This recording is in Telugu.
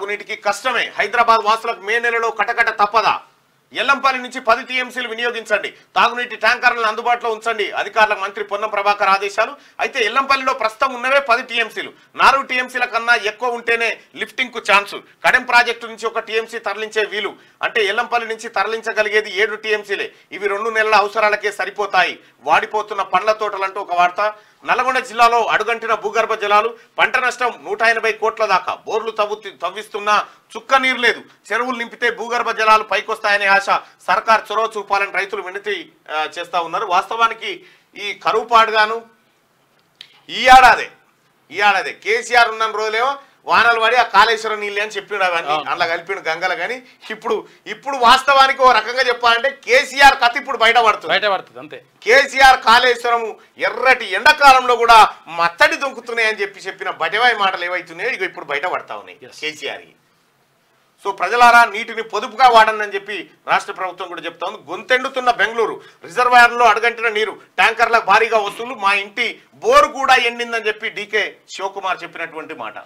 తాగునీటికి కష్టమే. హైదరాబాద్ వాసులకు మే నెలలో కటకట తప్పదా? ఎల్లంపల్లి నుంచి 10 టీఎంసీలు వినియోగించండి, తాగునీటి ట్యాంకర్లను అందుబాటులో ఉంచండి, అధికారులకు మంత్రి పొన్నం ప్రభాకర్ ఆదేశాలు. అయితే ఎల్లంపల్లిలో ప్రస్తుతం ఉన్నవే 10 టీఎంసీలు. 4 టీఎంసీల కన్నా ఎక్కువ ఉంటేనే లిఫ్టింగ్ కు ఛాన్సు. కడెం ప్రాజెక్టు నుంచి 1 టీఎంసీ తరలించే వీలు. అంటే ఎల్లంపల్లి నుంచి తరలించగలిగేది 7 టీఎంసీలే. ఇవి 2 నెలల అవసరాలకే సరిపోతాయి. వాడిపోతున్న పండ్ల తోటలంటూ ఒక వార్త. నల్గొండ జిల్లాలో అడుగంటిన భూగర్భ జలాలు, పంట నష్టం 180 కోట్ల దాకా. బోర్లు తవ్విస్తున్నా చుక్క నీరు లేదు. చెరువులు నింపితే భూగర్భ జలాలు పైకొస్తాయనే ఆశ. సర్కార్ చొరవ చూపాలని రైతులు వినతి చేస్తా ఉన్నారు. వాస్తవానికి ఈ కరువు పాడుగాను ఈ ఏడాదే కేసీఆర్ ఉన్న రోజులేమో వానలు పడి ఆ కాళేశ్వరం నీళ్ళే అని చెప్పిడు, అవన్నీ అలా కలిపిడు గంగలు. కానీ ఇప్పుడు వాస్తవానికి ఓ రకంగా చెప్పాలంటే కేసీఆర్ కథ ఇప్పుడు బయటపడుతుంది అంతే. కేసీఆర్ కాళేశ్వరము ఎర్రటి ఎండాకాలంలో కూడా మత్తడి దుంకుతున్నాయని చెప్పిన బటవాయి మాటలు ఏవైతున్నాయో ఇక ఇప్పుడు బయటపడతా ఉన్నాయి కేసీఆర్. సో ప్రజలారా నీటిని పొదుపుగా వాడండి అని చెప్పి రాష్ట్ర ప్రభుత్వం కూడా చెప్తా ఉంది. గొంతెండుతున్న బెంగళూరు రిజర్వాయర్లో అడుగంటిన నీరు, ట్యాంకర్లకు భారీగా వసూలు, మా ఇంటి బోరు కూడా ఎండిందని చెప్పి డీకే శివకుమార్ చెప్పినటువంటి మాట.